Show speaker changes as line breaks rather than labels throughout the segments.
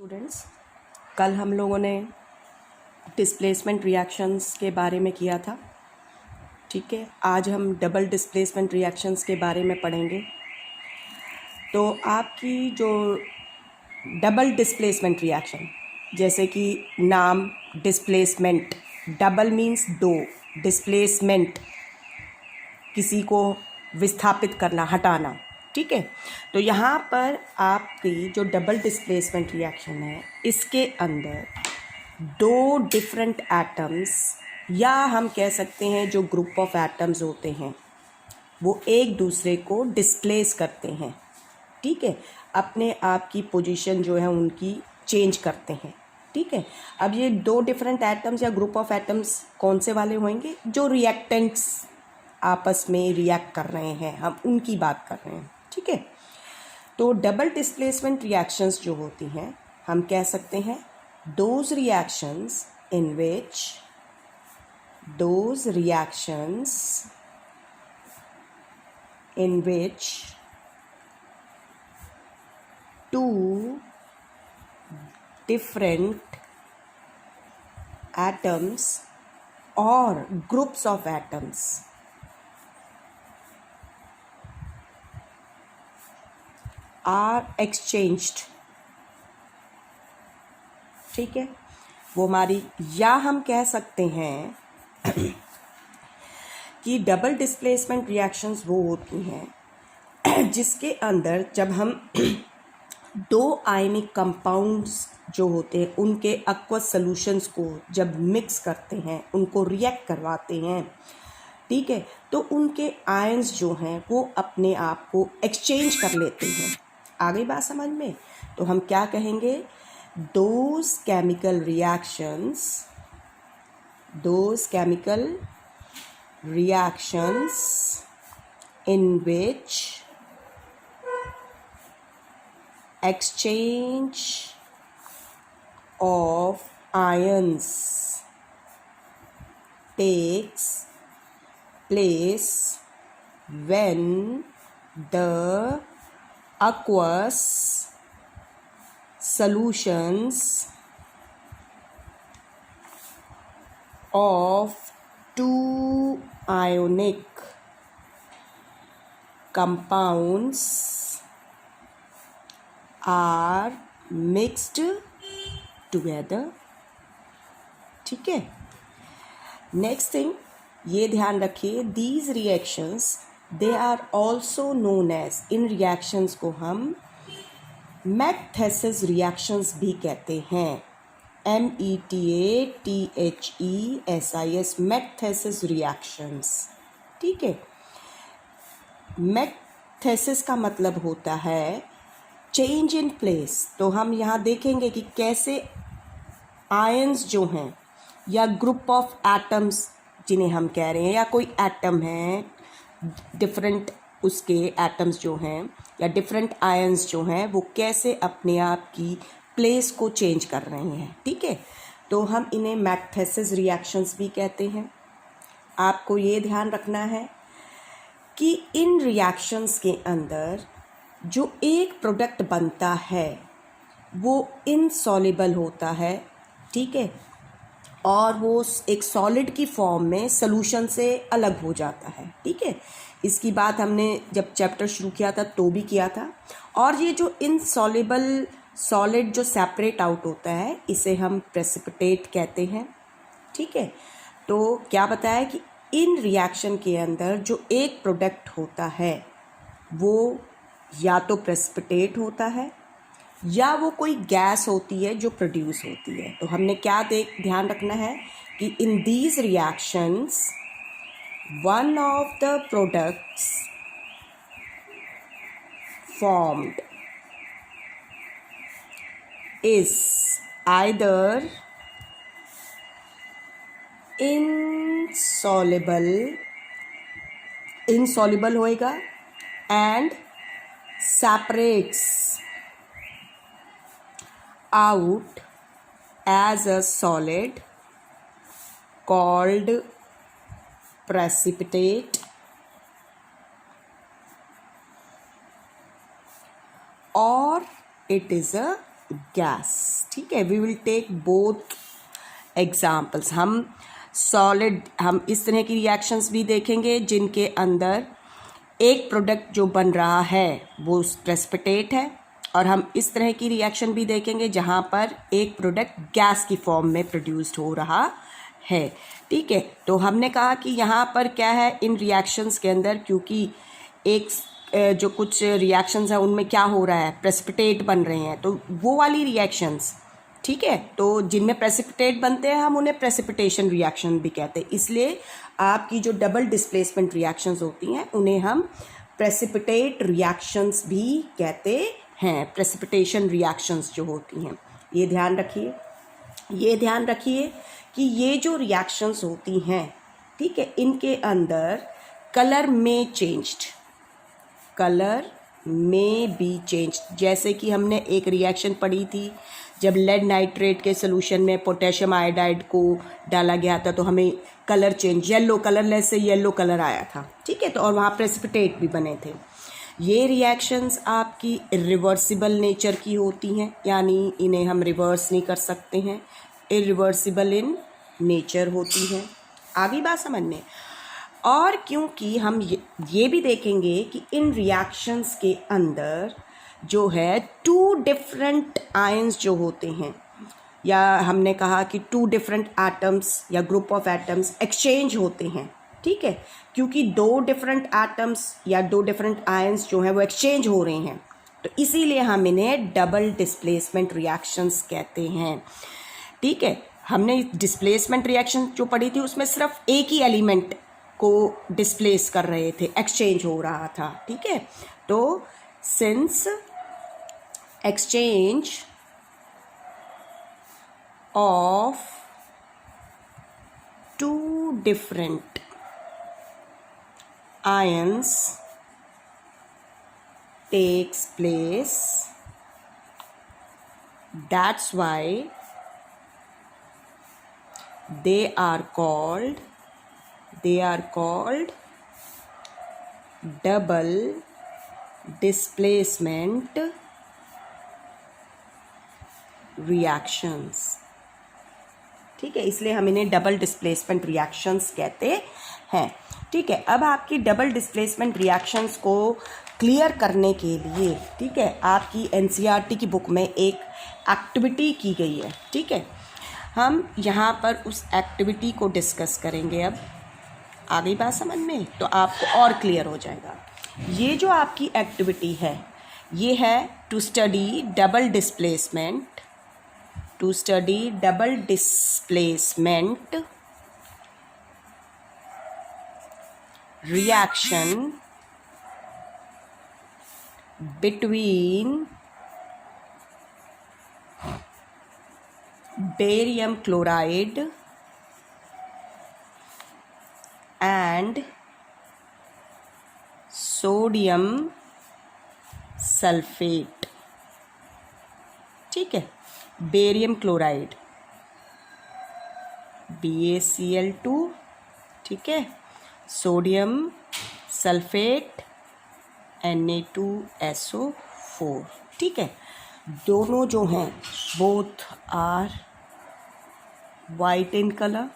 Students, कल हम लोगों ने डिस्प्लेसमेंट रिएक्शंस के बारे में किया था। ठीक है, आज हम डबल डिस्प्लेसमेंट रिएक्शंस के बारे में पढ़ेंगे। तो आपकी जो डबल डिस्प्लेसमेंट रिएक्शन, जैसे कि नाम डिस्प्लेसमेंट, डबल मीन्स दो, डिस्प्लेसमेंट किसी को विस्थापित करना, हटाना। ठीक है, तो यहाँ पर आपकी जो डबल डिस्प्लेसमेंट रिएक्शन है, इसके अंदर दो डिफरेंट एटम्स, या हम कह सकते हैं जो ग्रुप ऑफ एटम्स होते हैं, वो एक दूसरे को डिस्प्लेस करते हैं। ठीक है, अपने आप की पोजीशन जो है उनकी चेंज करते हैं। ठीक है, अब ये दो डिफरेंट एटम्स या ग्रुप ऑफ एटम्स कौन से वाले होंगे? जो रिएक्टेंट्स आपस में रिएक्ट कर रहे हैं, हम उनकी बात कर रहे हैं। ठीक है, तो डबल डिस्प्लेसमेंट रिएक्शंस जो होती हैं, हम कह सकते हैं those reactions in which two different atoms or groups of atoms are exchanged। ठीक है, वो हमारी, या हम कह सकते हैं कि डबल डिस्प्लेसमेंट रिएक्शंस वो होती हैं जिसके अंदर जब हम दो आयनिक कंपाउंड्स जो होते हैं उनके एक्वस सॉल्यूशंस को जब मिक्स करते हैं, उनको रिएक्ट करवाते हैं, ठीक है, तो उनके आयंस जो हैं वो अपने आप को एक्सचेंज कर लेते हैं। आ गई बात समझ में? तो हम क्या कहेंगे? those chemical reactions in which exchange of ions takes place when the aqueous solutions of two ionic compounds are mixed together। ठीक है, नेक्स्ट थिंग ये ध्यान रखिए, these reactions they are also known as, in reactions को हम मैकथेसिस reactions भी कहते हैं। METATHESIS, metathesis reactions. ठीक है, मैकथेसिस का मतलब होता है चेंज इन प्लेस। तो हम यहाँ देखेंगे कि कैसे आयंस जो हैं या ग्रुप ऑफ एटम्स जिन्हें हम कह रहे हैं, या कोई एटम है, डिफरेंट उसके एटम्स जो हैं या डिफरेंट आयंस जो हैं, वो कैसे अपने आप की प्लेस को चेंज कर रहे हैं। ठीक है, तो हम इन्हें मैकथेसिस रिएक्शंस भी कहते हैं। आपको ये ध्यान रखना है कि इन रिएक्शंस के अंदर जो एक प्रोडक्ट बनता है वो इनसॉल्युबल होता है। ठीक है, और वो एक सॉलिड की फॉर्म में सॉल्यूशन से अलग हो जाता है। ठीक है, इसकी बात हमने जब चैप्टर शुरू किया था तो भी किया था। और ये जो इनसॉल्युबल सॉलिड जो सेपरेट आउट होता है, इसे हम प्रेसिपिटेट कहते हैं। ठीक है, तो क्या बताया कि इन रिएक्शन के अंदर जो एक प्रोडक्ट होता है वो या तो प्रेसिपिटेट होता है या वो कोई गैस होती है जो प्रोड्यूस होती है। तो हमने क्या ध्यान रखना है कि in these reactions one of the products formed is either insoluble होएगा and separates out as a solid called precipitate, or it is a gas. ठीक है, we will take both examples. हम इस तरह की रिएक्शंस भी देखेंगे जिनके अंदर एक प्रोडक्ट जो बन रहा है वो प्रेसिपिटेट है, और हम इस तरह की रिएक्शन भी देखेंगे जहाँ पर एक प्रोडक्ट गैस की फॉर्म में प्रोड्यूस्ड हो रहा है। ठीक है, तो हमने कहा कि यहाँ पर क्या है इन रिएक्शंस के अंदर, क्योंकि एक जो कुछ रिएक्शंस हैं उनमें क्या हो रहा है, प्रेसिपिटेट बन रहे हैं, तो वो वाली रिएक्शंस, ठीक है, तो जिनमें प्रेसिपिटेट बनते हैं हम उन्हें प्रेसिपिटेशन रिएक्शन भी कहते हैं। इसलिए आपकी जो डबल डिस्प्लेसमेंट रिएक्शंस होती हैं उन्हें हम प्रेसिपिटेट रिएक्शंस भी कहते हैं, प्रेसिपिटेशन रिएक्शंस जो होती हैं। ये ध्यान रखिए कि ये जो रिएक्शंस होती हैं, ठीक है, इनके अंदर कलर में बी चेंज्ड। जैसे कि हमने एक रिएक्शन पढ़ी थी, जब लेड नाइट्रेट के सोल्यूशन में पोटेशियम आयोडाइड को डाला गया था तो हमें कलर चेंज, येलो कलरलेस से येलो कलर आया था। ठीक है, तो और वहाँ प्रेसिपिटेट भी बने थे। ये रिएक्शंस आपकी इरिवर्सिबल नेचर की होती हैं, यानी इन्हें हम रिवर्स नहीं कर सकते हैं, इरिवर्सिबल इन नेचर होती हैं। आगे बात समझ में। और क्योंकि हम ये भी देखेंगे कि इन रिएक्शंस के अंदर जो है टू डिफरेंट आयंस जो होते हैं, या हमने कहा कि टू डिफरेंट एटम्स या ग्रुप ऑफ एटम्स एक्सचेंज होते हैं। ठीक है, क्योंकि दो डिफरेंट एटम्स या दो डिफरेंट आयंस जो हैं वो एक्सचेंज हो रहे हैं, तो इसीलिए हम इन्हें डबल डिस्प्लेसमेंट रिएक्शंस कहते हैं। ठीक है, हमने डिस्प्लेसमेंट रिएक्शन जो पढ़ी थी उसमें सिर्फ एक ही एलिमेंट को डिस्प्लेस कर रहे थे, एक्सचेंज हो रहा था। ठीक है, तो since exchange of two different ions takes place, that's why they are called double displacement reactions। ठीक है, इसलिए हम इन्हें डबल डिस्प्लेसमेंट रिएक्शंस कहते हैं। ठीक है, अब आपकी डबल डिस्प्लेसमेंट रिएक्शंस को क्लियर करने के लिए, ठीक है, आपकी एनसीईआरटी की बुक में एक एक्टिविटी की गई है। ठीक है, हम यहाँ पर उस एक्टिविटी को डिस्कस करेंगे। अब आ गई बात समझ में, तो आपको और क्लियर हो जाएगा। ये जो आपकी एक्टिविटी है ये है to study double displacement reaction between barium chloride and sodium sulfate। ठीक है, बेरियम क्लोराइड BaCl2, ठीक है, सोडियम सल्फेट Na2SO4। ठीक है, दोनों जो हैं both are white in colour.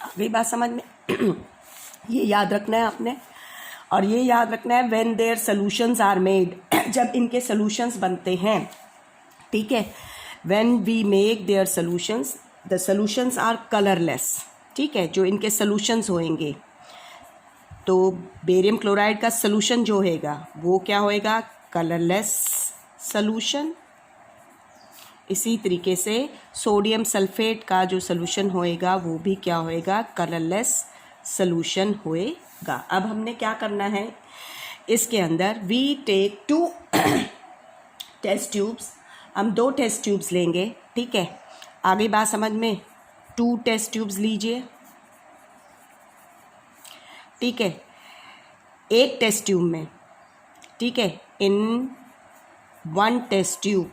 अगली बात समझ में ये याद रखना है आपने, और ये याद रखना है when their solutions are made, जब इनके सॉल्यूशंस बनते हैं। ठीक है, when we make their solutions, the solutions are colourless. ठीक है, जो इनके सॉल्यूशंस होंगे, तो बेरियम क्लोराइड का सॉल्यूशन जो होएगा वो क्या होएगा, कलरलेस सॉल्यूशन। इसी तरीके से सोडियम सल्फेट का जो सॉल्यूशन होएगा वो भी क्या होएगा, कलरलेस सॉल्यूशन होएगा। अब हमने क्या करना है, इसके अंदर वी टेक 2 टेस्ट ट्यूब्स, हम 2 टेस्ट ट्यूब्स लेंगे। ठीक है, आगे बात समझ में, 2 टेस्ट ट्यूब्स लीजिए। ठीक है, एक टेस्ट ट्यूब में, ठीक है, इन 1 टेस्ट ट्यूब,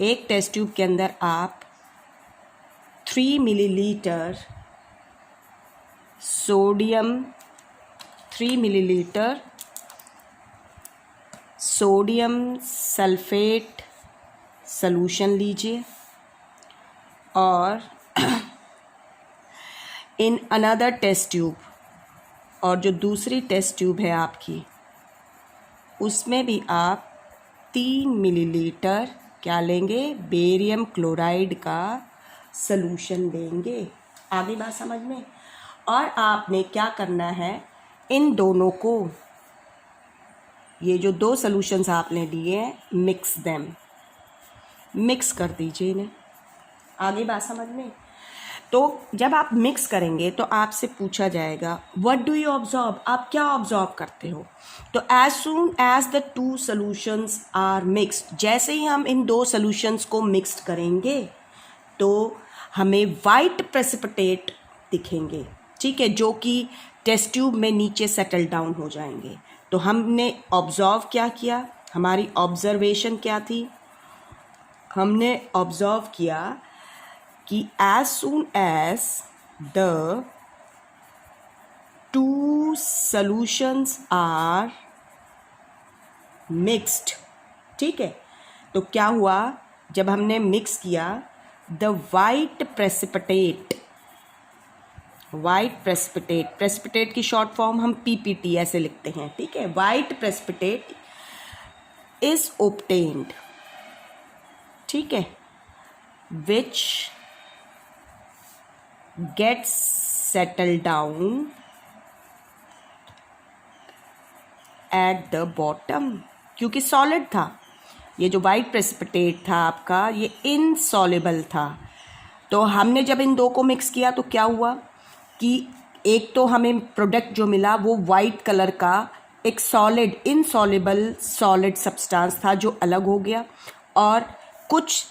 एक टेस्ट ट्यूब के अंदर आप 3 मिलीलीटर सोडियम सल्फेट सॉल्यूशन लीजिए और इन अनदर टेस्ट ट्यूब, और जो दूसरी टेस्ट ट्यूब है आपकी उसमें भी आप 3 मिलीलीटर क्या लेंगे, बेरियम क्लोराइड का सॉल्यूशन लेंगे। आगे बात समझ में। और आपने क्या करना है, इन दोनों को, ये जो 2 सॉल्यूशंस आपने लिए हैं, मिक्स देम, मिक्स कर दीजिए इन्हें। आगे बात समझ में। तो जब आप मिक्स करेंगे तो आपसे पूछा जाएगा व्हाट डू यू ऑब्जर्व, आप क्या ऑब्जर्व करते हो। तो as soon as the 2 solutions are mixed, जैसे ही हम इन 2 सॉल्यूशंस को मिक्स्ड करेंगे तो हमें वाइट प्रेसिपिटेट दिखेंगे, ठीक है, जो कि टेस्ट ट्यूब में नीचे सेटल डाउन हो जाएंगे। तो हमने ऑब्जर्व क्या किया, हमारी ऑब्जर्वेशन क्या थी, हमने ऑब्जर्व किया कि as soon as the 2 solutions are mixed, ठीक है, तो क्या हुआ, जब हमने मिक्स किया the white precipitate, प्रेसिपिटेट की शॉर्ट फॉर्म हम PPT ऐसे लिखते हैं, ठीक है, white precipitate is obtained, ठीक है, which gets settled down at the bottom, क्योंकि सॉलिड था। ये जो वाइट प्रेसिपिटेट था आपका ये इनसॉल्युबल था। तो हमने जब इन 2 को मिक्स किया तो क्या हुआ कि एक तो हमें प्रोडक्ट जो मिला वो वाइट कलर का एक सॉलिड इनसॉल्युबल सॉलिड सब्सटेंस था जो अलग हो गया, और कुछ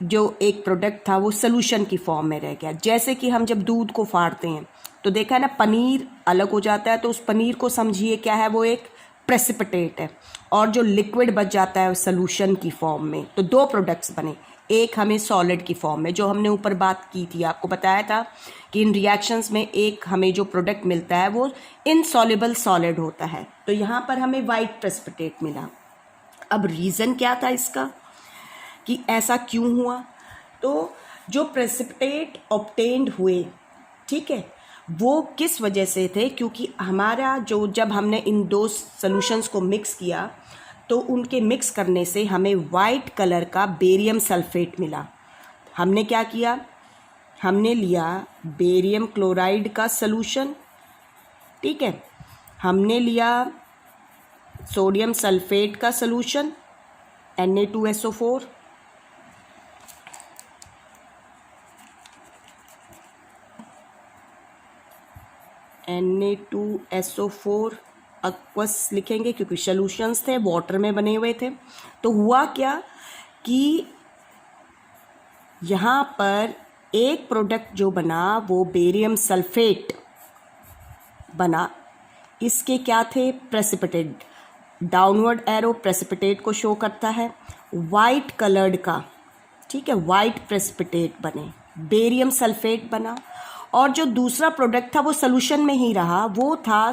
जो एक प्रोडक्ट था वो सॉल्यूशन की फॉर्म में रह गया। जैसे कि हम जब दूध को फाड़ते हैं तो देखा है ना, पनीर अलग हो जाता है, तो उस पनीर को समझिए क्या है, वो एक प्रेसिपिटेट है, और जो लिक्विड बच जाता है सॉल्यूशन की फॉर्म में। तो 2 प्रोडक्ट्स बने, एक हमें सॉलिड की फॉर्म में, जो हमने ऊपर बात की थी, आपको बताया था कि इन रिएक्शंस में एक हमें जो प्रोडक्ट मिलता है वो इनसॉल्युबल सॉलिड होता है। तो यहाँ पर हमें वाइट प्रेसिपिटेट मिला। अब रीज़न क्या था इसका कि ऐसा क्यों हुआ, तो जो प्रेसिपिटेट ऑब्टेन्ड हुए, ठीक है, वो किस वजह से थे, क्योंकि हमारा जो जब हमने इन 2 सॉल्यूशंस को मिक्स किया तो उनके मिक्स करने से हमें वाइट कलर का बेरियम सल्फेट मिला। हमने क्या किया, हमने लिया बेरियम क्लोराइड का सॉल्यूशन, ठीक है, हमने लिया सोडियम सल्फेट का सॉल्यूशन Na2SO4, Na2SO4 एक्वस लिखेंगे क्योंकि सॉल्यूशंस थे, वाटर में बने हुए थे। तो हुआ क्या कि यहाँ पर एक प्रोडक्ट जो बना वो बेरियम सल्फेट बना, इसके क्या थे, प्रेसिपिटेट, डाउनवर्ड एरो प्रेसिपिटेट को शो करता है, वाइट कलर्ड का, ठीक है, वाइट प्रेसिपिटेट बने, बेरियम सल्फेट बना, और जो दूसरा प्रोडक्ट था वो सॉल्यूशन में ही रहा, वो था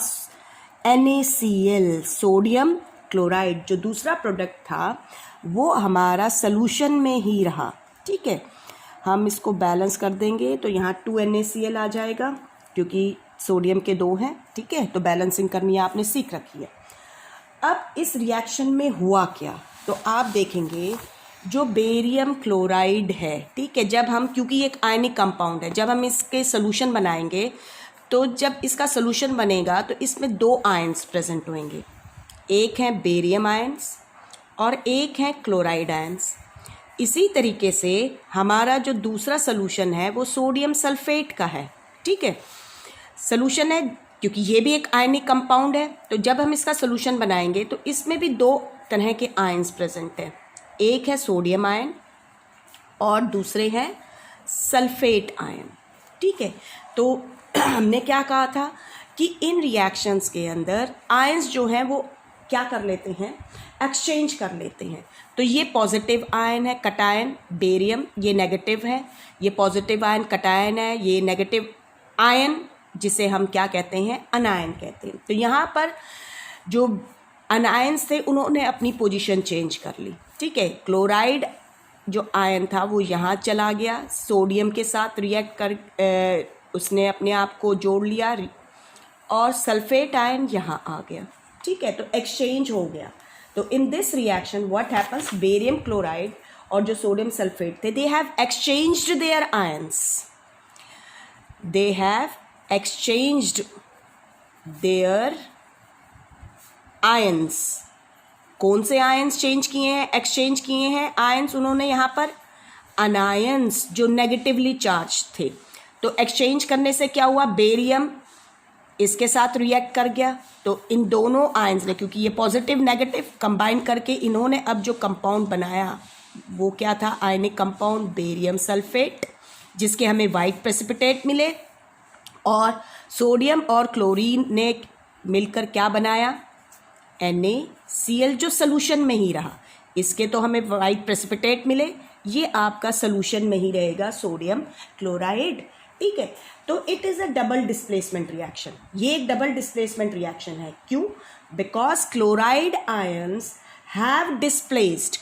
NaCl, सोडियम क्लोराइड। जो दूसरा प्रोडक्ट था वो हमारा सॉल्यूशन में ही रहा, ठीक है। हम इसको बैलेंस कर देंगे तो यहाँ 2 NaCl आ जाएगा क्योंकि सोडियम के 2 हैं, ठीक है, तो बैलेंसिंग करनी आपने सीख रखी है। अब इस रिएक्शन में हुआ क्या, तो आप देखेंगे जो बेरियम क्लोराइड है, ठीक है, जब हम, क्योंकि ये एक आयनिक कंपाउंड है, जब हम इसके सॉल्यूशन बनाएंगे तो जब इसका सॉल्यूशन बनेगा तो इसमें 2 आयंस प्रेजेंट होंगे, एक है बेरियम आयंस और एक है क्लोराइड आयंस। इसी तरीके से हमारा जो दूसरा सॉल्यूशन है वो सोडियम सल्फेट का है, ठीक है, सॉल्यूशन है क्योंकि ये भी एक आयनिक कंपाउंड है। तो जब हम इसका सॉल्यूशन बनाएंगे तो इसमें भी 2 तरह के आयंस प्रेजेंट हैं, एक है सोडियम आयन और दूसरे हैं सल्फेट आयन, ठीक है। तो हमने क्या कहा था कि इन रिएक्शंस के अंदर आयंस जो हैं वो क्या कर लेते हैं, एक्सचेंज कर लेते हैं। तो ये पॉजिटिव आयन है, कटायन बेरियम, ये नेगेटिव है, ये पॉजिटिव आयन कटायन है, ये नेगेटिव आयन जिसे हम क्या कहते हैं, अनायन कहते हैं। तो यहाँ पर जो अनायंस थे, उन्होंने अपनी पोजीशन चेंज कर ली, ठीक है। क्लोराइड जो आयन था वो यहाँ चला गया, सोडियम के साथ रिएक्ट कर उसने अपने आप को जोड़ लिया, और सल्फेट आयन यहाँ आ गया, ठीक है। तो एक्सचेंज हो गया। तो in this reaction what happens, barium chloride और जो सोडियम सल्फेट थे, they have exchanged their ions, they have exchanged their ions. कौन से आयंस चेंज किए हैं, एक्सचेंज किए हैं आयंस उन्होंने यहाँ पर? अनायंस जो नेगेटिवली चार्ज थे। तो एक्सचेंज करने से क्या हुआ, बेरियम इसके साथ रिएक्ट कर गया, तो इन दोनों आयंस ने, क्योंकि ये पॉजिटिव नेगेटिव कंबाइन करके इन्होंने अब जो कंपाउंड बनाया वो क्या था, आयनिक कंपाउंड बेरियम सल्फेट, जिसके हमें वाइट प्रेसिपिटेट मिले। और सोडियम और क्लोरीन ने मिलकर क्या बनाया, NaCl, जो सोल्यूशन में ही रहा। इसके तो हमें वाइट प्रेसिपिटेट मिले, ये आपका सोल्यूशन में ही रहेगा सोडियम क्लोराइड, ठीक है। तो it is a double displacement reaction, ये एक डबल डिस्प्लेसमेंट रिएक्शन है। क्यों? Because chloride ions have displaced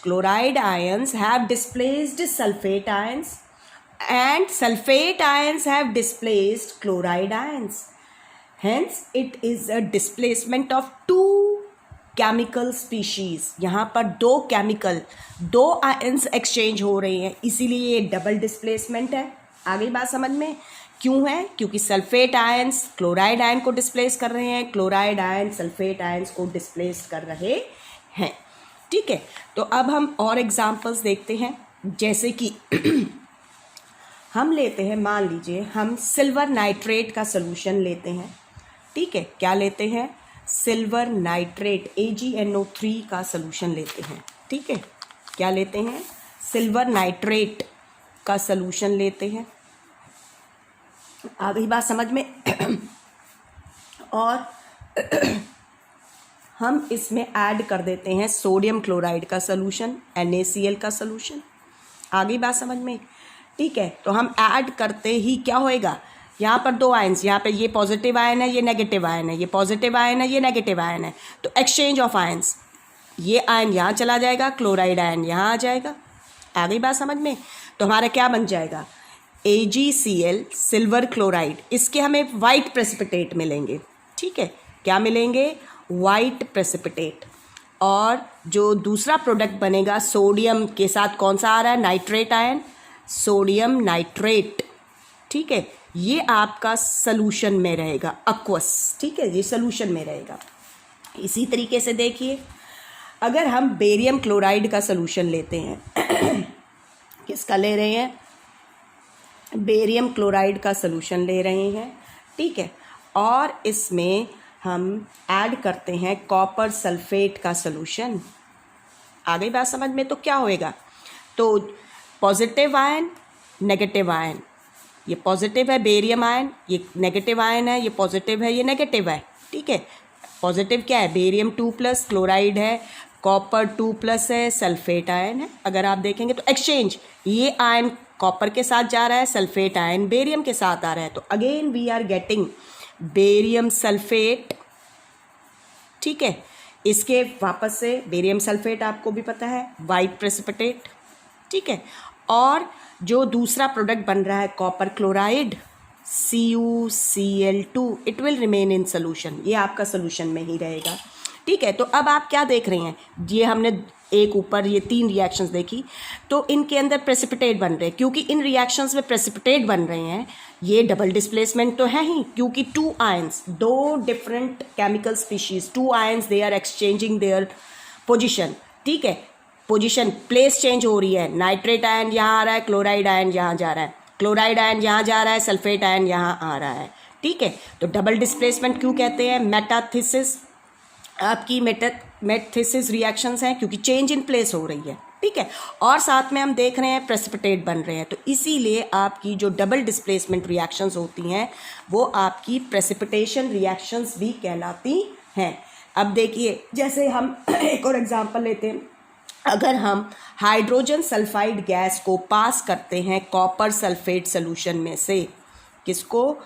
sulphate ions and sulfate ions have displaced chloride ions. Hence it is a displacement of two chemical species. यहाँ पर दो ions exchange हो रहे हैं, इसीलिए ये डबल डिस्प्लेसमेंट है। आगे बात समझ में क्यों है? क्योंकि सल्फेट आयंस क्लोराइड आयन को डिस्प्लेस कर रहे हैं, क्लोराइड आयन सल्फेट आयंस को डिस्प्लेस कर रहे हैं, ठीक है। तो अब हम और एग्जाम्पल्स देखते हैं, जैसे कि हम लेते हैं, मान लीजिए हम सिल्वर नाइट्रेट का सलूशन लेते हैं, ठीक है। क्या लेते हैं? सिल्वर नाइट्रेट AgNO3 का सलूशन लेते हैं, ठीक है। क्या लेते हैं? सिल्वर नाइट्रेट का सलूशन लेते हैं। आ गई बात समझ में? और हम इसमें ऐड कर देते हैं सोडियम क्लोराइड का सलूशन, NaCl का सलूशन। आ गई बात समझ में? ठीक है। तो हम ऐड करते ही क्या होएगा, यहाँ पर दो आयन्स, यहाँ पे ये पॉजिटिव आयन है, ये नेगेटिव आयन है, ये पॉजिटिव आयन है, ये नेगेटिव आयन है। तो एक्सचेंज ऑफ आयन्स, ये आयन यहाँ चला जाएगा, क्लोराइड आयन यहाँ आ जाएगा। आ गई बात समझ में? तो हमारा क्या बन जाएगा, AgCl सिल्वर क्लोराइड, इसके हमें वाइट प्रेसिपिटेट मिलेंगे, ठीक है। क्या मिलेंगे? White precipitate. और जो दूसरा प्रोडक्ट बनेगा सोडियम के साथ, कौन सा आ रहा है, नाइट्रेट आयन, सोडियम नाइट्रेट, ठीक है। ये आपका सलूशन में रहेगा, aqueous, ठीक है, ये सलूशन में रहेगा। इसी तरीके से देखिए, अगर हम बेरियम क्लोराइड का सलूशन लेते हैं किसका ले रहे हैं, बेरियम क्लोराइड का सलूशन ले रहे हैं, ठीक है। और इसमें हम ऐड करते हैं कॉपर सल्फेट का सलूशन। आ गई बात समझ में? तो क्या होएगा, तो पॉजिटिव आयन नेगेटिव आयन, ये पॉजिटिव है बेरियम आयन, ये नेगेटिव आयन है, ये पॉजिटिव है, ये नेगेटिव है, ठीक है। पॉजिटिव क्या है, बेरियम 2+, क्लोराइड है, कॉपर 2+ है, सल्फेट आयन है। अगर आप देखेंगे तो एक्सचेंज, ये आयन कॉपर के साथ जा रहा है, सल्फेट आयन बेरियम के साथ आ रहा है। तो again we are getting barium sulphate, ठीक है। इसके वापस से बेरियम सल्फेट आपको भी पता है, वाइट प्रेसिपिटेट, ठीक है। और जो दूसरा प्रोडक्ट बन रहा है copper chloride CuCl2, it will remain in solution, ये आपका सोल्यूशन में ही रहेगा, ठीक है। तो अब आप क्या देख रहे हैं, ये हमने एक ऊपर ये 3 रिएक्शंस देखी, तो इनके अंदर प्रेसिपिटेट बन रहे हैं। क्योंकि इन रिएक्शंस में प्रेसिपिटेट बन रहे हैं, ये डबल डिस्प्लेसमेंट तो है ही, क्योंकि 2 ions, 2 different chemical species, 2 ions, they are exchanging their position, ठीक है। पोजीशन प्लेस चेंज हो रही है, नाइट्रेट आयन यहाँ आ रहा है, क्लोराइड आयन यहाँ जा रहा है, क्लोराइड आयन यहाँ जा रहा है, सल्फेट आयन यहाँ आ रहा है, ठीक है। तो डबल डिस्प्लेसमेंट क्यों कहते हैं, मेटाथिसिस, आपकी मेटाथिसिस रिएक्शंस हैं, क्योंकि चेंज इन प्लेस हो रही है, ठीक है। और साथ में हम देख रहे हैं प्रेसिपिटेट बन रहे हैं, तो इसीलिए आपकी जो डबल डिस्प्लेसमेंट रिएक्शंस होती हैं वो आपकी प्रेसिपिटेशन रिएक्शंस भी कहलाती हैं। अब देखिए, जैसे हम एक और एग्जांपल लेते हैं, अगर हम हाइड्रोजन सल्फाइड गैस को पास करते हैं कॉपर सल्फेट सॉल्यूशन में से, किसको,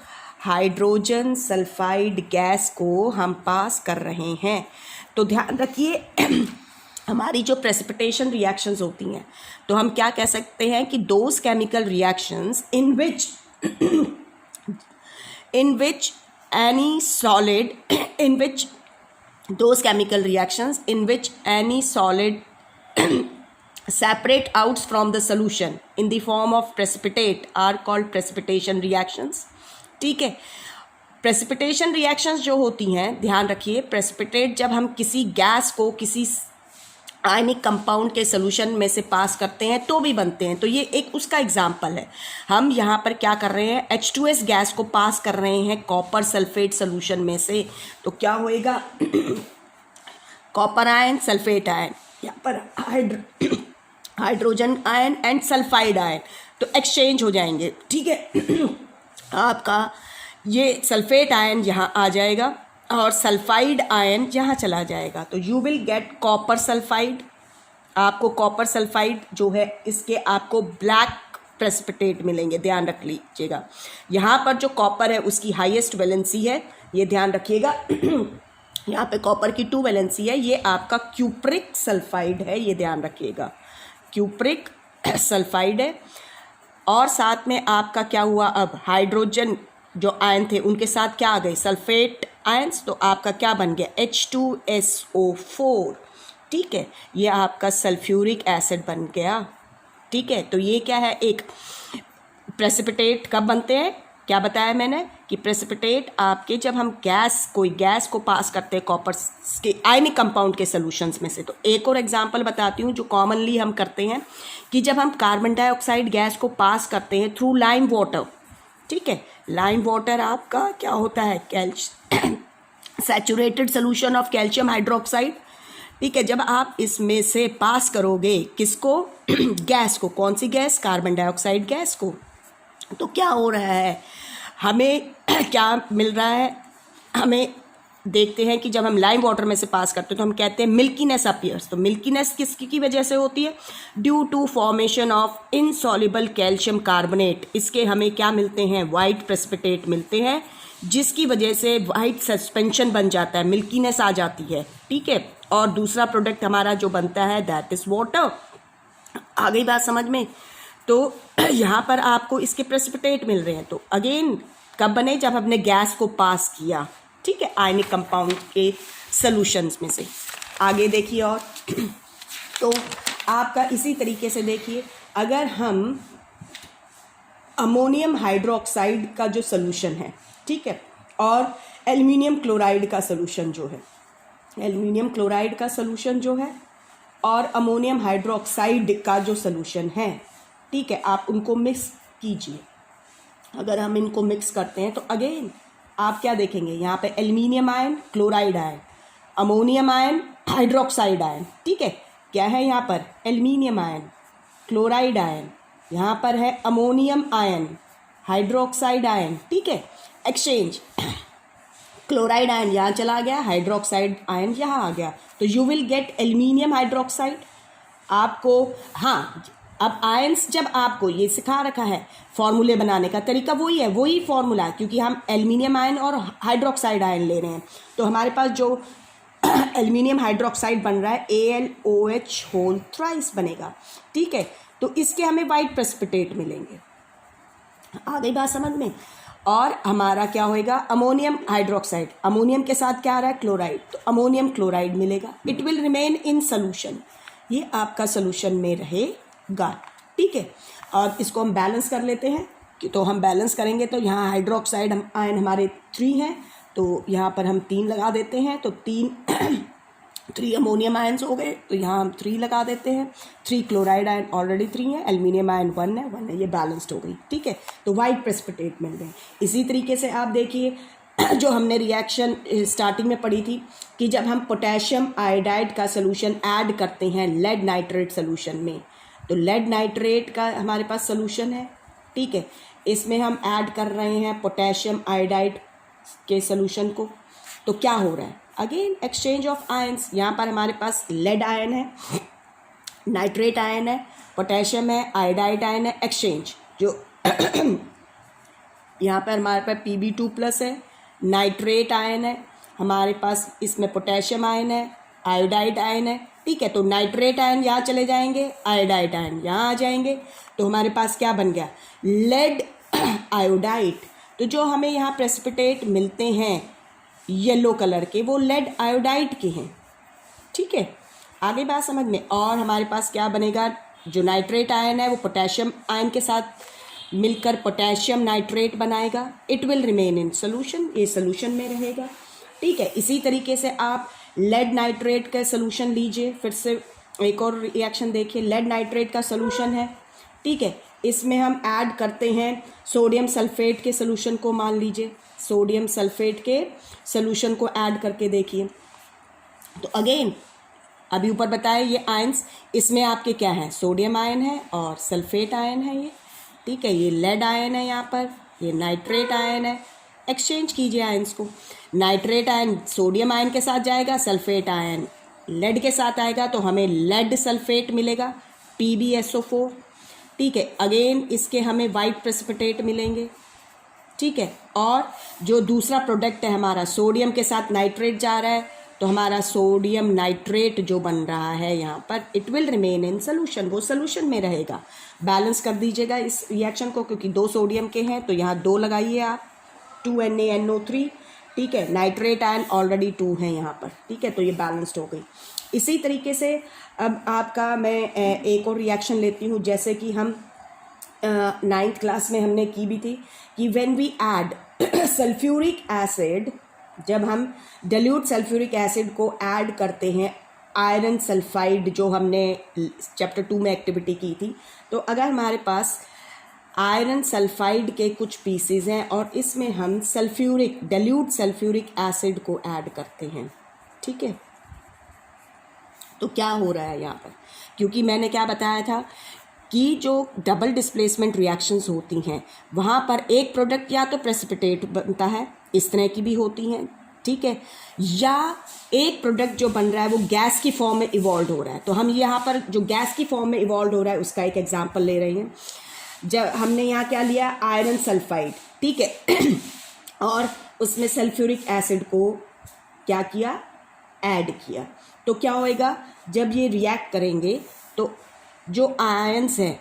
हाइड्रोजन सल्फाइड गैस को हम पास कर रहे हैं, तो ध्यान रखिए हमारी जो प्रेसिपिटेशन रिएक्शंस होती हैं, तो हम क्या कह सकते हैं कि those chemical reactions in which any solid in which those chemical reactions in which any solid separate out from the solution in the form of precipitate are called precipitation reactions. ठीक है, precipitation reactions जो होती हैं, ध्यान रखिए, precipitate जब हम किसी गैस को किसी आयनिक कंपाउंड के सोल्यूशन में से पास करते हैं तो भी बनते हैं। तो ये एक उसका एग्जाम्पल है। हम यहाँ पर क्या कर रहे हैं, H2S गैस को पास कर रहे हैं कॉपर सल्फेट सोल्यूशन में से, तो क्या होएगा कॉपर आयन सल्फेट आयन, यहाँ पर hydrogen ion and sulphide ion, तो एक्सचेंज हो जाएंगे। ठीक है आपका ये सल्फेट आयन यहाँ आ जाएगा और सल्फाइड आयन यहाँ चला जाएगा, तो you will get copper sulphide. आपको कॉपर सल्फाइड जो है इसके आपको ब्लैक प्रेसिपिटेट मिलेंगे, ध्यान रख लीजिएगा। यहाँ पर जो कॉपर है उसकी हाईएस्ट वैलेंसी है, ये ध्यान रखिएगा यहाँ पे कॉपर की 2 वैलेंसी है, ये आपका क्यूप्रिक सल्फाइड है, ये ध्यान रखिएगा क्यूप्रिक सल्फाइड है। और साथ में आपका क्या हुआ, अब हाइड्रोजन जो आयन थे उनके साथ क्या आ गए सल्फेट आयंस, तो आपका क्या बन गया H2SO4। ठीक है, ये आपका सल्फ्यूरिक एसिड बन गया। ठीक है, तो ये क्या है, एक प्रेसिपिटेट कब बनते हैं, क्या बताया मैंने कि प्रेसिपिटेट आपके जब हम कोई गैस को पास करते हैं कॉपर के आयनिक कंपाउंड के सॉल्यूशंस में से। तो एक और एग्जांपल बताती हूँ जो कॉमनली हम करते हैं कि जब हम कार्बन डाइऑक्साइड गैस को पास करते हैं थ्रू लाइम वाटर। ठीक है, लाइम वाटर आपका क्या होता है, saturated solution of calcium hydroxide. ठीक है, जब आप इसमें से पास करोगे किसको गैस को, कौन सी गैस, कार्बन डाइऑक्साइड गैस को, तो क्या हो रहा है, हमें क्या मिल रहा है, हमें देखते हैं कि जब हम लाइम वाटर में से पास करते हैं तो हम कहते हैं मिल्कीनेस अपीयर्स। तो मिल्कीनेस किसकी वजह से होती है, due to formation of insoluble calcium carbonate. इसके हमें क्या मिलते हैं, वाइट प्रेसिपिटेट मिलते हैं, जिसकी वजह से वाइट सस्पेंशन बन जाता है, मिल्कीनेस आ जाती है। ठीक है, और दूसरा प्रोडक्ट हमारा जो बनता है दैट इज वाटर। आ गई बात समझ में। तो यहाँ पर आपको इसके प्रेसिपिटेट मिल रहे हैं, तो अगेन कब बने, जब हमने गैस को पास किया। ठीक है, आयनिक कंपाउंड के सॉल्यूशंस में से। आगे देखिए, और तो आपका इसी तरीके से देखिए, अगर हम अमोनियम हाइड्रोक्साइड का जो सॉल्यूशन है, ठीक है, और एल्युमिनियम क्लोराइड का सॉल्यूशन जो है, एल्युमिनियम क्लोराइड का सॉल्यूशन जो है और अमोनियम हाइड्रोक्साइड का जो सॉल्यूशन है, ठीक है, आप उनको मिक्स कीजिए। अगर हम इनको मिक्स करते हैं तो अगेन आप क्या देखेंगे, यहाँ पे aluminium ion chloride ion, ammonium ion hydroxide ion. ठीक है, क्या है यहाँ पर, एल्युमिनियम आयन क्लोराइड आयन, यहाँ पर है अमोनियम आयन हाइड्रोक्साइड आयन। ठीक है, एक्सचेंज, क्लोराइड आयन यहाँ चला गया, हाइड्रोक्साइड आयन यहाँ आ गया, तो you will get aluminium hydroxide. आपको हाँ, अब आयंस जब आपको ये सिखा रखा है फॉर्मूले बनाने का तरीका वही है, वही फॉर्मूला, क्योंकि हम एल्युमिनियम आयन और हाइड्रोक्साइड आयन ले रहे हैं, तो हमारे पास जो एल्युमिनियम हाइड्रोक्साइड बन रहा है AlOH होल थ्राइस बनेगा। ठीक है, तो इसके हमें वाइट प्रेसिपिटेट मिलेंगे। आ गई बात समझ में। और हमारा क्या होएगा, अमोनियम हाइड्रोक्साइड, अमोनियम के साथ क्या आ रहा है, क्लोराइड, तो अमोनियम क्लोराइड मिलेगा। It will remain in solution, ये आपका सोल्यूशन में रहेगा। ठीक है, और इसको हम बैलेंस कर लेते हैं कि, तो हम बैलेंस करेंगे तो यहाँ हाइड्रोक्साइड आयन हमारे 3 हैं, तो यहाँ पर हम 3 लगा देते हैं, तो 3 अमोनियम आयन्स हो गए, तो यहाँ हम 3 लगा देते हैं। 3 क्लोराइड आयन ऑलरेडी 3 है, एल्युमिनियम आयन 1 है, ये बैलेंस्ड हो गई। ठीक है, तो वाइट प्रेसिपिटेट मिल गए। इसी तरीके से आप देखिए जो हमने रिएक्शन स्टार्टिंग में पढ़ी थी कि जब हम पोटेशियम आयोडाइड का सोल्यूशन ऐड करते हैं लेड नाइट्रेट सोल्यूशन में, तो लेड नाइट्रेट का हमारे पास सोल्यूशन है। ठीक है, इसमें हम ऐड कर रहे हैं पोटेशियम आयोडाइड के सोल्यूशन को, तो क्या हो रहा है, अगेन एक्सचेंज ऑफ आयंस। यहाँ पर हमारे पास लेड आयन है, नाइट्रेट आयन है, पोटेशियम है, आयोडाइड आयन है, एक्सचेंज जो यहाँ पर हमारे पास Pb2+ है, नाइट्रेट आयन है हमारे पास, इसमें पोटेशियम आयन है, आयोडाइड आयन है, ठीक है। तो नाइट्रेट आयन यहाँ चले जाएंगे, आयोडाइड आयन यहाँ आ जाएंगे, तो हमारे पास क्या बन गया, लेड आयोडाइड। तो जो हमें यहाँ प्रेसिपिटेट मिलते हैं येलो कलर के, वो लेड आयोडाइड के हैं, ठीक है। आगे बात समझ में। और हमारे पास क्या बनेगा, जो नाइट्रेट आयन है वो पोटेशियम आयन के साथ मिलकर पोटेशियम नाइट्रेट बनाएगा, it will remain in solution, ये सोल्यूशन में रहेगा, ठीक है। इसी तरीके से आप लेड नाइट्रेट का सोल्यूशन लीजिए, फिर से एक और रिएक्शन देखिए, लेड नाइट्रेट का सोल्यूशन है, ठीक है। इसमें हम ऐड करते हैं सोडियम सल्फेट के सोल्यूशन को, मान लीजिए सोडियम सल्फेट के सोल्यूशन को ऐड करके देखिए। तो अगेन अभी ऊपर बताया ये आयंस, इसमें आपके क्या है, सोडियम आयन है और सल्फेट आयन है ये, ठीक है। ये लेड आयन है यहाँ पर, ये नाइट्रेट आयन है। एक्सचेंज कीजिए आयंस को, नाइट्रेट आयन सोडियम आयन के साथ जाएगा, सल्फेट आयन लेड के साथ आएगा, तो हमें लेड सल्फेट मिलेगा PbSO4, ठीक है। अगेन इसके हमें वाइट प्रेसिपिटेट मिलेंगे, ठीक है। और जो दूसरा प्रोडक्ट है हमारा, सोडियम के साथ नाइट्रेट जा रहा है, तो हमारा सोडियम नाइट्रेट जो बन रहा है यहाँ पर, it will remain in solution, वो सोल्यूशन में रहेगा। बैलेंस कर दीजिएगा इस रिएक्शन को, क्योंकि 2 सोडियम के हैं तो यहाँ 2 लगाइए आप, 2NaNO3, ठीक है। नाइट्रेट आयन ऑलरेडी 2 है यहाँ पर, ठीक है, तो ये बैलेंस्ड हो गई। इसी तरीके से अब आपका मैं एक और रिएक्शन लेती हूँ, जैसे कि हम 9th क्लास में हमने की भी थी कि when we add sulphuric acid, जब हम डाइल्यूट सल्फ्यूरिक एसिड को ऐड करते हैं आयरन सल्फाइड, जो हमने चैप्टर 2 में एक्टिविटी की थी, तो अगर हमारे पास आयरन सल्फाइड के कुछ पीसेज हैं और इसमें हम सल्फ्यूरिक डाइल्यूट सल्फ्यूरिक एसिड को ऐड करते हैं, ठीक है, तो क्या हो रहा है यहाँ पर, क्योंकि मैंने क्या बताया था कि जो डबल डिस्प्लेसमेंट रिएक्शंस होती हैं वहाँ पर एक प्रोडक्ट या तो प्रेसिपिटेट बनता है, इस तरह की भी होती हैं, ठीक है, या एक प्रोडक्ट जो बन रहा है वो गैस की फॉर्म में इवॉल्व हो रहा है। तो हम यहाँ पर जो गैस की फॉर्म में इवॉल्व हो रहा है उसका एक एग्जांपल ले रहे हैं। जब हमने यहाँ क्या लिया, आयरन सल्फाइड, ठीक है, और उसमें सल्फ्यूरिक एसिड को क्या किया, ऐड किया, तो क्या होएगा, जब ये रिएक्ट करेंगे तो जो आयन्स हैं,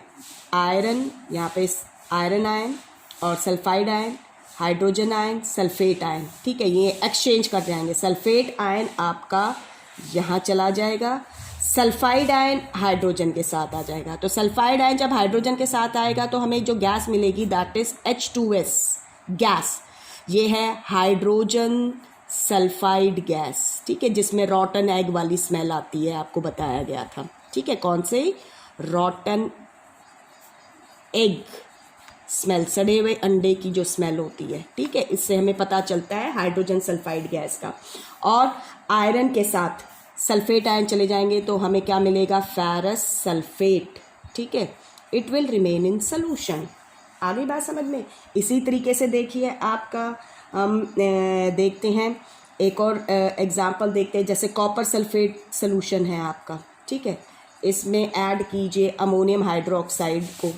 आयरन यहाँ पे आयरन आयन और sulphide ion, hydrogen ion, sulphate ion, ठीक है, ये एक्सचेंज कर जाएंगे। सल्फेट आयन आपका यहाँ चला जाएगा, सल्फाइड आयन हाइड्रोजन के साथ आ जाएगा। तो सल्फाइड आयन जब हाइड्रोजन के साथ आएगा तो हमें जो गैस मिलेगी दैट इज H2S गैस, ये है हाइड्रोजन सल्फाइड गैस, ठीक है, जिसमें रॉटन एग वाली स्मेल आती है, आपको बताया गया था, ठीक है, कौन से, रॉटन एग स्मेल, सड़े हुए अंडे की जो स्मेल होती है, ठीक है, इससे हमें पता चलता है हाइड्रोजन सल्फाइड गैस का। और आयरन के साथ सल्फेट आयन चले जाएंगे तो हमें क्या मिलेगा, फेरस सल्फेट, ठीक है, it will remain in solution. आगे बात समझ में। इसी तरीके से देखिए आपका हम देखते हैं एक और एग्जांपल देखते हैं, जैसे कॉपर सल्फेट सोल्यूशन है आपका, ठीक है, इसमें ऐड कीजिए अमोनियम हाइड्रोक्साइड को,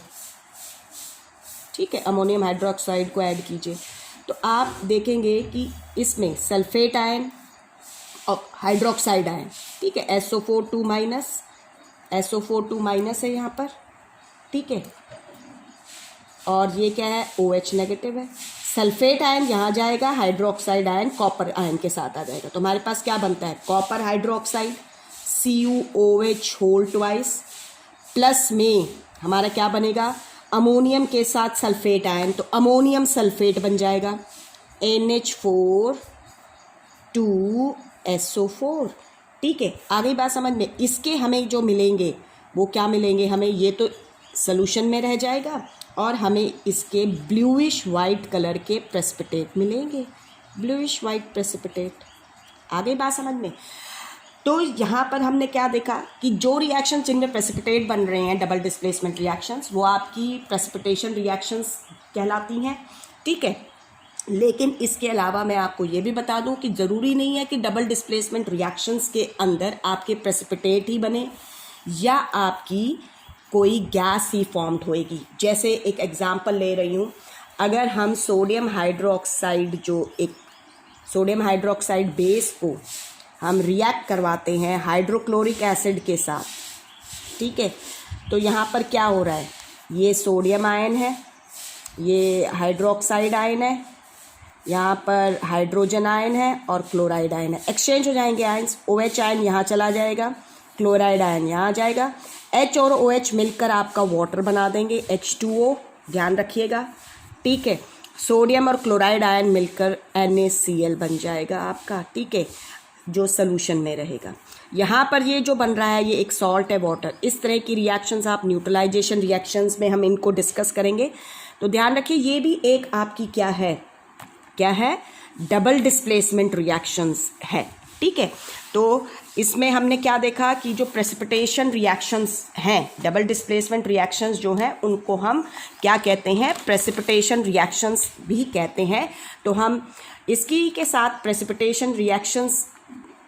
ठीक है, अमोनियम हाइड्रोक्साइड को ऐड कीजिए, तो आप देखेंगे कि इसमें सल्फेट आयन और हाइड्रोक्साइड आयन, ठीक है, SO4 2 माइनस है यहाँ पर, ठीक है, और ये क्या है, OH नेगेटिव है। सल्फेट आयन यहाँ जाएगा, हाइड्रोक्साइड आयन कॉपर आयन के साथ आ जाएगा, तो हमारे पास क्या बनता है, copper hydroxide CuOH whole twice, plus में हमारा क्या बनेगा, अमोनियम के साथ सल्फेट आयन, तो अमोनियम सल्फेट बन जाएगा NH4 2SO4, ठीक है। आगे बात समझ में। इसके हमें जो मिलेंगे वो क्या मिलेंगे, हमें ये तो सोल्यूशन में रह जाएगा और हमें इसके ब्लूइश वाइट कलर के प्रेसिपिटेट मिलेंगे, ब्लूइश वाइट प्रेसिपिटेट। आगे बात समझ में। तो यहाँ पर हमने क्या देखा कि जो रिएक्शन जिनमें प्रेसिपिटेट बन रहे हैं, डबल डिस्प्लेसमेंट रिएक्शंस, वो आपकी प्रेसिपिटेशन रिएक्शंस कहलाती हैं, ठीक है। लेकिन इसके अलावा मैं आपको ये भी बता दूं कि ज़रूरी नहीं है कि डबल डिस्प्लेसमेंट रिएक्शंस के अंदर आपके प्रेसिपिटेट ही बने या आपकी कोई गैस ही फॉर्म्ड होएगी। जैसे एक एग्जांपल ले रही हूँ, अगर हम सोडियम हाइड्रोक्साइड, जो एक सोडियम हाइड्रोक्साइड बेस को हम रिएक्ट करवाते हैं हाइड्रोक्लोरिक एसिड के साथ, ठीक है। तो यहाँ पर क्या हो रहा है, ये सोडियम आयन है, ये हाइड्रोक्साइड आयन है, यहाँ पर हाइड्रोजन आयन है और क्लोराइड आयन है। एक्सचेंज हो जाएंगे आयन्स, OH आयन यहाँ चला जाएगा, क्लोराइड आयन यहाँ आ जाएगा, H और OH मिलकर आपका वाटर बना देंगे, H2O, ध्यान रखिएगा, ठीक है। सोडियम और क्लोराइड आयन मिलकर NaCl बन जाएगा आपका, ठीक है, जो सोल्यूशन में रहेगा। यहाँ पर ये जो बन रहा है ये एक सॉल्ट है, वाटर। इस तरह की रिएक्शंस आप न्यूट्रलाइजेशन रिएक्शंस में हम इनको डिस्कस करेंगे। तो ध्यान रखिए ये भी एक आपकी क्या है, डबल डिस्प्लेसमेंट रिएक्शंस है, ठीक है। तो इसमें हमने क्या देखा कि जो प्रेसिपिटेशन रिएक्शंस हैं, डबल डिस्प्लेसमेंट रिएक्शंस जो हैं उनको हम क्या कहते हैं, प्रेसिपिटेशन रिएक्शंस भी कहते हैं। तो हम इसकी के साथ precipitation reactions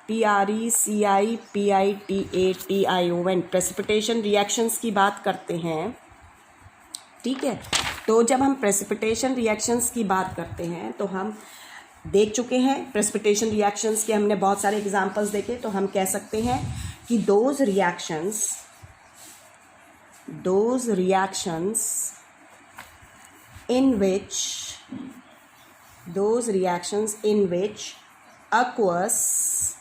PRECIPITATION precipitation reactions की बात करते हैं, ठीक है। तो जब हम प्रेसिपिटेशन रिएक्शंस की बात करते हैं तो हम देख चुके हैं प्रेसिपिटेशन रिएक्शंस के, हमने बहुत सारे एग्जांपल्स देखे। तो हम कह सकते हैं कि those reactions in which aqueous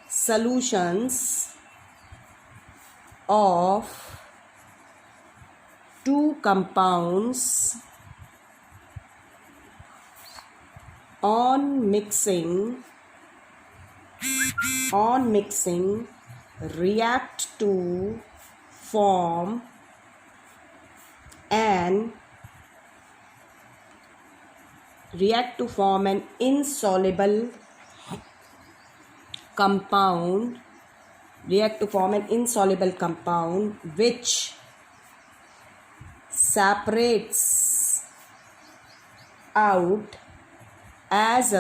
solutions of two compounds on mixing react to form an insoluble compound which separates out as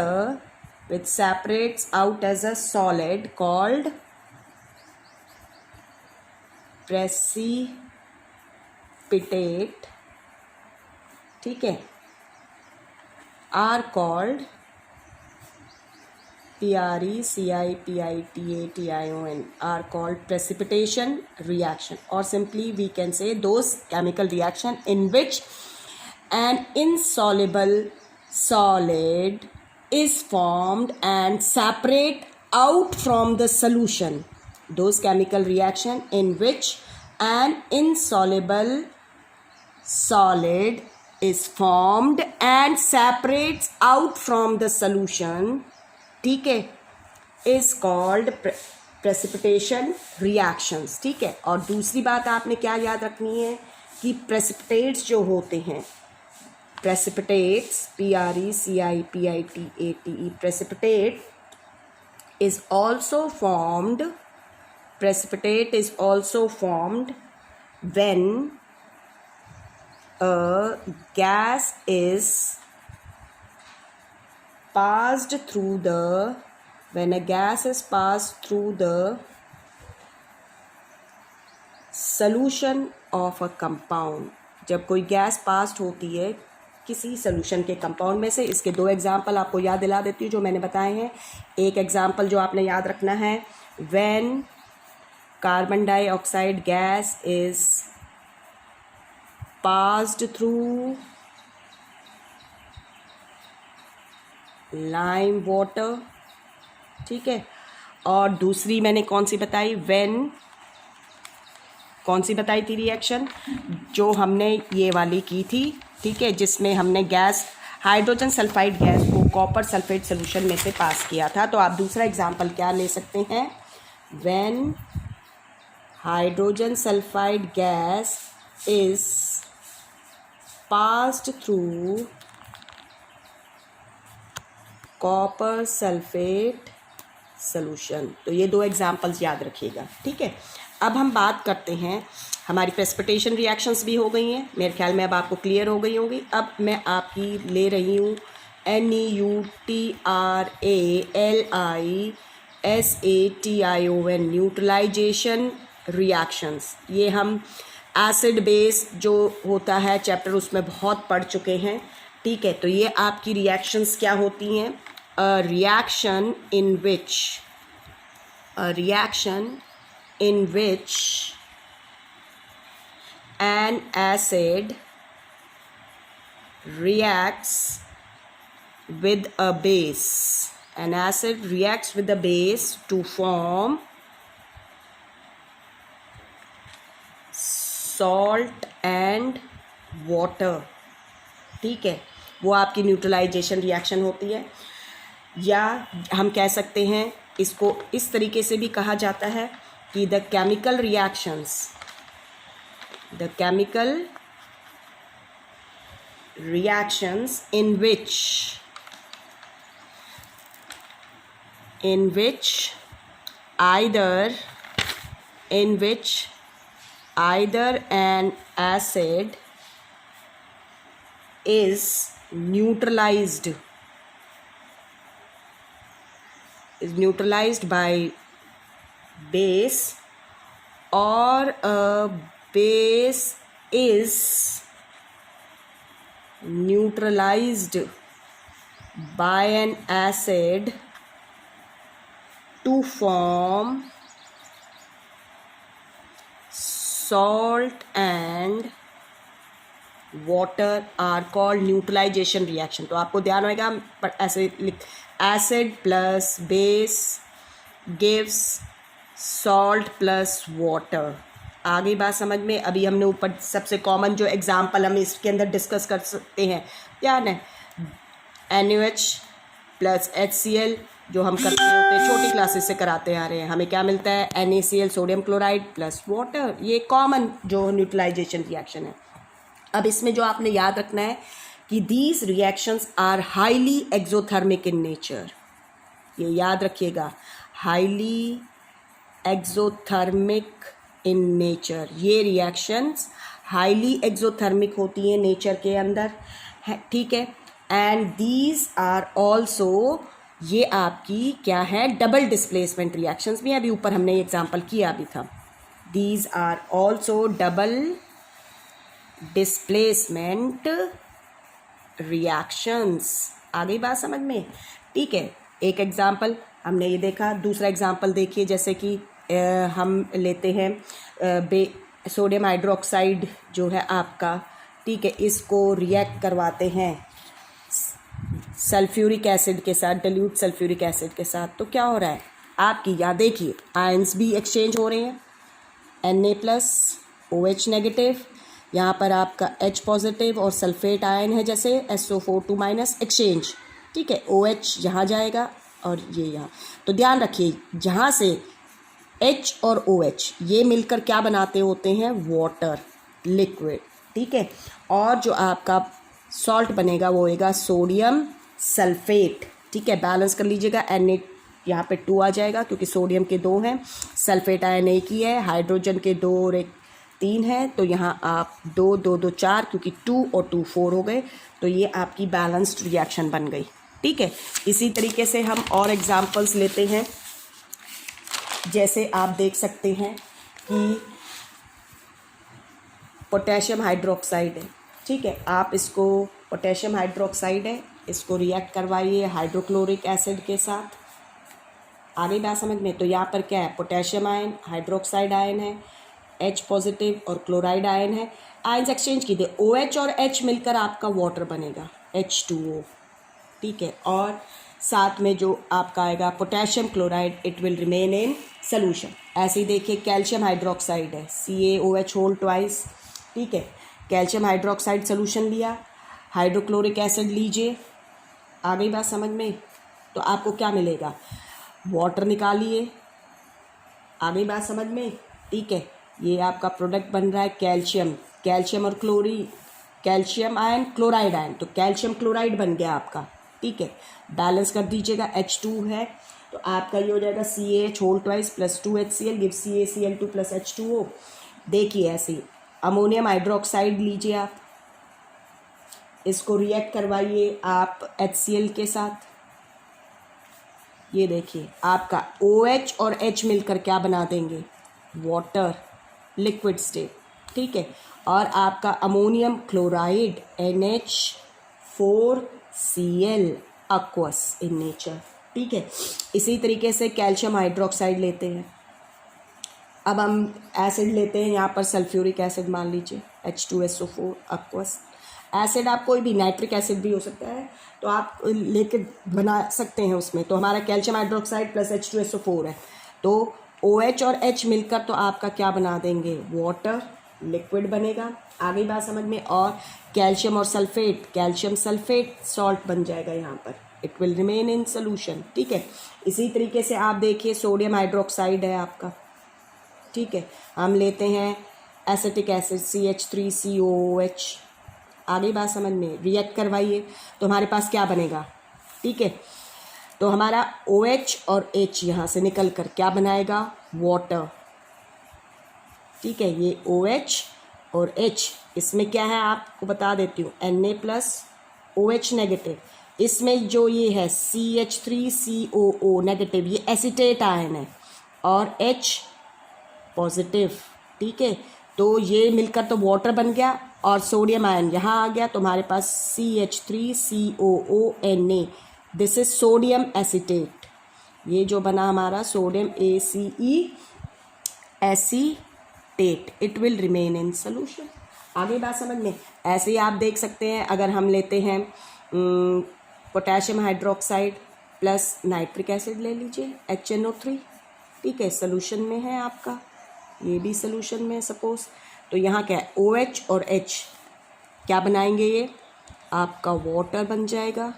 a solid called precipitate, ठीक है, are called PRECIPITATION are called precipitation reaction, or simply we can say those chemical reaction in which an insoluble solid is formed and separate out from the solution. Those chemical reaction in which an insoluble solid is formed and separates out from the solution, ठीक है, is called precipitation reactions, ठीक है। और दूसरी बात आपने क्या याद रखनी है कि precipitates जो होते हैं, precipitates PRECIPITATE precipitate is also formed when a gas is passed through the solution of a compound। जब कोई गैस पास होती है किसी सोल्यूशन के कंपाउंड में से। इसके दो एग्जाम्पल आपको याद दिला देती हूँ जो मैंने बताए हैं। एक एग्जाम्पल जो आपने याद रखना है, when carbon dioxide gas is passed through lime water, ठीक है। और दूसरी मैंने कौन सी बताई, कौन सी बताई थी रिएक्शन, जो हमने ये वाली की थी, ठीक है, जिसमें हमने गैस हाइड्रोजन सल्फाइड गैस को कॉपर सल्फेट सोल्यूशन में से पास किया था। तो आप दूसरा एग्जांपल क्या ले सकते हैं, when hydrogen sulphide gas is passed through copper sulphate solution. तो ये दो एग्जांपल्स याद रखिएगा, ठीक है। अब हम बात करते हैं, हमारी प्रेसिपिटेशन रिएक्शंस भी हो गई हैं, मेरे ख्याल में अब आपको क्लियर हो गई होंगी। अब मैं आपकी ले रही हूँ NEUTRALISATION न्यूट्रलाइजेशन रिएक्शंस। ये हम एसिड बेस जो होता है चैप्टर उसमें बहुत पढ़ चुके हैं, ठीक है। तो ये आपकी रिएक्शंस क्या होती हैं, a reaction in which a reaction in which an acid reacts with a base. An acid reacts with a base to form salt and water. ठीक है, वो आपकी न्यूट्रलाइजेशन रिएक्शन होती है, या हम कह सकते हैं इसको इस तरीके से भी कहा जाता है कि the chemical reactions in which either an acid is neutralized by base, or a base is neutralized by an acid to form salt and water are called neutralization reaction. तो आपको ध्यान होगा, पर ऐसे acid plus base gives salt plus water. आ गई बात समझ में? अभी हमने ऊपर सबसे कॉमन जो एग्जाम्पल हम इसके अंदर डिस्कस कर सकते हैं, ध्यान है, NaOH प्लस HCl जो हम करते होते हैं, छोटी क्लासेस से कराते आ रहे हैं, हमें क्या मिलता है? NaCl sodium chloride plus water. ये कॉमन जो न्यूट्रलाइजेशन रिएक्शन है. अब इसमें जो आपने याद रखना है कि these reactions are highly exothermic in nature. ये याद रखिएगा, हाईली एक्सोथर्मिक इन नेचर. ये रिएक्शंस हाईली एक्सोथर्मिक होती हैं नेचर के अंदर, ठीक है. एंड दीज आर ऑल्सो, ये आपकी क्या है? डबल डिस्प्लेसमेंट रिएक्शंस भी हैं. अभी ऊपर हमने एग्जांपल किया भी था. These are also double displacement reactions. आ गई बात समझ में? ठीक है, एक एग्जांपल हमने ये देखा. दूसरा एग्जांपल देखिए, जैसे कि हम लेते हैं सोडियम हाइड्रोक्साइड जो है आपका, ठीक है, इसको रिएक्ट करवाते हैं सल्फ्यूरिक एसिड के साथ, डिल्यूट सल्फ्यूरिक एसिड के साथ. तो क्या हो रहा है आपकी? यहाँ देखिए, आयंस भी एक्सचेंज हो रहे हैं. Na प्लस OH नेगेटिव, यहाँ पर आपका H पॉजिटिव और सल्फेट आयन है जैसे SO4 माइनस एक्सचेंज, ठीक है. OH यहाँ जाएगा और ये यहाँ. तो ध्यान रखिए, जहाँ से H और OH ये मिलकर क्या बनाते होते हैं? वाटर, लिक्विड, ठीक है. और जो आपका सॉल्ट बनेगा वो होगा सोडियम सल्फेट, ठीक है. बैलेंस कर लीजिएगा, Na यहाँ पे 2 आ जाएगा क्योंकि सोडियम के 2 हैं, सल्फेट आयन 1 ही है, हाइड्रोजन के 2 और 1 3 है. तो यहाँ आप 2 2 2 4, क्योंकि 2 और 2 4 हो गए. तो ये आपकी बैलेंस्ड रिएक्शन बन गई, ठीक है. इसी तरीके से हम और एग्जांपल्स लेते हैं. जैसे आप देख सकते हैं कि पोटेशियम हाइड्रोक्साइड है, ठीक है. आप इसको, पोटेशियम हाइड्रोक्साइड है, इसको रिएक्ट करवाइए हाइड्रोक्लोरिक एसिड के साथ. आगे बात समझ में? तो यहाँ पर क्या है? पोटेशियम आयन, हाइड्रोक्साइड आयन है, H पॉजिटिव और क्लोराइड आयन है. आयन्स एक्सचेंज कीजिए, OH और H मिलकर आपका वाटर बनेगा H2O, ठीक है. और साथ में जो आपका आएगा potassium chloride, it will remain in solution. ऐसे ही देखिए, कैल्शियम हाइड्रोक्साइड है, CaOH होल ट्वाइस, ठीक है. कैल्शियम हाइड्रोक्साइड सोल्यूशन लिया, हाइड्रोक्लोरिक एसिड लीजिए. आ गई बात समझ में? तो आपको क्या मिलेगा? वाटर निकालिए. आ गई बात समझ में? ठीक है. ये आपका प्रोडक्ट बन रहा है कैल्शियम, कैल्शियम और कैल्शियम आयन, क्लोराइड आयन, तो कैल्शियम क्लोराइड बन गया आपका, ठीक है. बैलेंस कर दीजिएगा, H2 है तो आपका ये हो जाएगा CaH whole twice plus 2HCl give CaCl2 plus H2O. देखिए ऐसे अमोनियम हाइड्रोक्साइड लीजिए आप, इसको रिएक्ट करवाइए आप HCl के साथ. ये देखिए आपका OH और H मिलकर क्या बना देंगे? वाटर, लिक्विड स्टेट, ठीक है. और आपका ammonium chloride NH4Cl, aqueous in nature, ठीक है। इसी तरीके से कैल्शियम हाइड्रोक्साइड लेते हैं। अब हम एसिड लेते हैं, यहाँ पर सल्फ्यूरिक एसिड मान लीजिए H2SO4 aqueous एसिड। आप कोई भी नाइट्रिक एसिड भी हो सकता है, तो आप लेके बना सकते हैं उसमें। तो हमारा कैल्शियम हाइड्रोक्साइड प्लस H2SO4 है, तो OH और H मिलकर तो आपका क्या बना देंगे, वाटर, लिक्विड बनेगा। आगे बात समझ में। और कैल्शियम और सल्फेट, कैल्शियम सल्फेट सॉल्ट बन जाएगा यहाँ पर, it will remain in solution. ठीक है। इसी तरीके से आप देखिए सोडियम हाइड्रोक्साइड है आपका, ठीक है। हम लेते हैं एसिटिक एसिड CH3COOH। आगे बात समझ में, रिएक्ट करवाइए तो हमारे पास क्या बनेगा, ठीक है। तो हमारा OH और H यहाँ से निकल कर क्या बनाएगा, वाटर, ठीक है। ये OH और H, इसमें क्या है आपको बता देती हूँ, Na+OH नेगेटिव। इसमें जो ये है CH3COO नेगेटिव, ये एसिटेट आयन है, और H पॉजिटिव, ठीक है। तो ये मिलकर तो वाटर बन गया, और सोडियम आयन यहाँ आ गया, तो हमारे पास CH3COONA, this is sodium acetate. ये जो बना हमारा sodium ACE acetate, it will remain in solution. आगे बात समझ में। ऐसे ही आप देख सकते हैं, अगर हम लेते हैं potassium hydroxide plus nitric acid ले लीजिए HNO3, ठीक है, सोल्यूशन में है आपका, ये भी सोल्यूशन में है सपोज। तो यहाँ क्या है, OH और H क्या बनाएंगे, ये आपका वाटर बन जाएगा,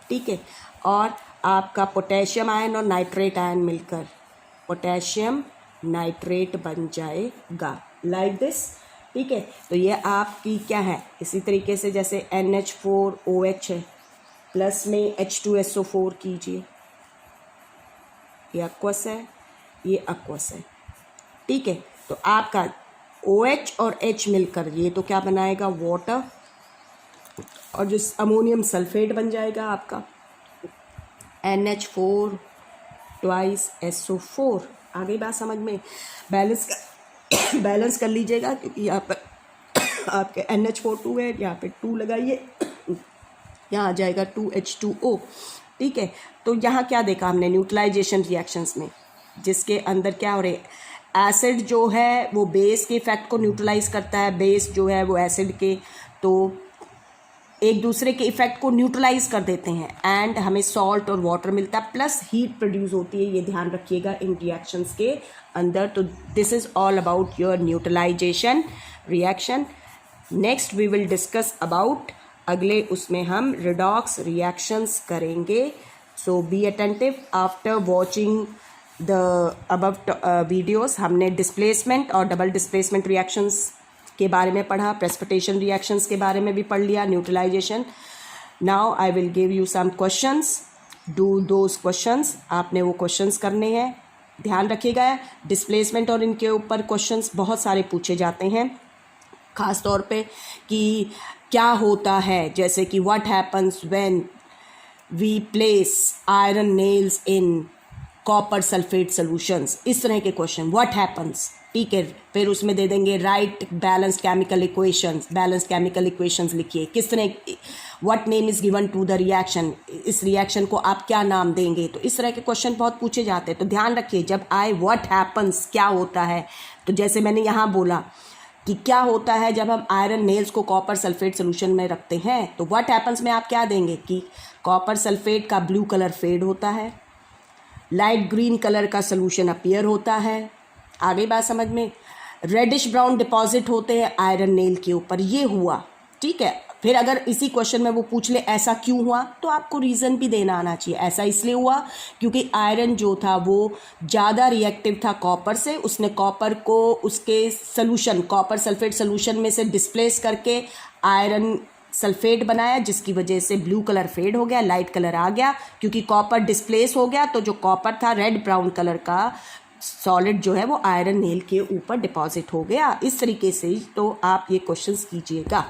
ठीक है। और आपका पोटेशियम आयन और नाइट्रेट आयन मिलकर पोटेशियम नाइट्रेट बन जाएगा, लाइक दिस, ठीक है। तो ये आपकी क्या है, इसी तरीके से जैसे NH4OH है, प्लस में H2SO4 कीजिए, ये aqueous है, ये aqueous है, ठीक है। तो आपका OH और H मिलकर ये तो क्या बनाएगा, वाटर, और जो अमोनियम सल्फेट बन जाएगा आपका NH4 ट्वाइस SO4। आगे बात समझ में। बैलेंस कर लीजिएगा, क्योंकि यहाँ पर आपके NH4 है, यहाँ पे 2 लगाइए, यहाँ आ जाएगा 2H2O, ठीक है। तो यहाँ क्या देखा हमने न्यूट्रलाइजेशन रिएक्शंस में, जिसके अंदर क्या हो रहे है, एसिड जो है वो बेस के इफेक्ट को न्यूट्रलाइज करता है, बेस जो है वो एसिड के, तो एक दूसरे के इफेक्ट को न्यूट्रलाइज कर देते हैं, एंड हमें सॉल्ट और वाटर मिलता है, प्लस हीट प्रोड्यूस होती है, ये ध्यान रखिएगा इन रिएक्शंस के अंदर। तो this is all about your neutralization reaction. Next we will discuss about, अगले उसमें हम रिडॉक्स रिएक्शंस करेंगे। So be attentive after watching the above videos. हमने डिस्प्लेसमेंट और डबल डिस्प्लेसमेंट रिएक्शंस के बारे में पढ़ा, प्रेसिपिटेशन रिएक्शंस के बारे में भी पढ़ लिया, neutralisation. Now I will give you some questions, do those questions. आपने वो क्वेश्चंस करने हैं, ध्यान रखिएगा। डिस्प्लेसमेंट और इनके ऊपर क्वेश्चंस बहुत सारे पूछे जाते हैं, ख़ास तौर पे कि क्या होता है, जैसे कि what happens when we place iron nails in copper sulphate solutions, इस तरह के क्वेश्चन, व्हाट हैपन्स, ठीक है। फिर उसमें दे देंगे write balanced chemical equations, balanced chemical equations लिखिए, किस तरह, what name is given to the reaction, इस रिएक्शन को आप क्या नाम देंगे। तो इस तरह के क्वेश्चन बहुत पूछे जाते हैं। तो ध्यान रखिए, जब आए व्हाट हैपन्स, क्या होता है, तो जैसे मैंने यहाँ बोला कि क्या होता है जब हम आयरन नेल्स को कॉपर सल्फेट सोल्यूशन में रखते हैं, तो व्हाट हैपन्स में आप क्या देंगे कि कॉपर सल्फेट का ब्लू कलर फेड होता है, लाइट ग्रीन कलर का सोल्यूशन अपीयर होता है, आगे बात समझ में, रेडिश ब्राउन डिपॉजिट होते हैं आयरन नेल के ऊपर, ये हुआ, ठीक है। फिर अगर इसी क्वेश्चन में वो पूछ ले ऐसा क्यों हुआ, तो आपको रीज़न भी देना आना चाहिए। ऐसा इसलिए हुआ क्योंकि आयरन जो था वो ज़्यादा रिएक्टिव था कॉपर से, उसने कॉपर को उसके सोल्यूशन, कॉपर सल्फेट सोल्यूशन में से डिस्प्लेस करके आयरन सल्फेट बनाया, जिसकी वजह से ब्लू कलर फेड हो गया, लाइट कलर आ गया। क्योंकि कॉपर डिस्प्लेस हो गया, तो जो कॉपर था रेड ब्राउन कलर का सॉलिड जो है वो आयरन नेल के ऊपर डिपॉजिट हो गया। इस तरीके से तो आप ये क्वेश्चंस कीजिएगा।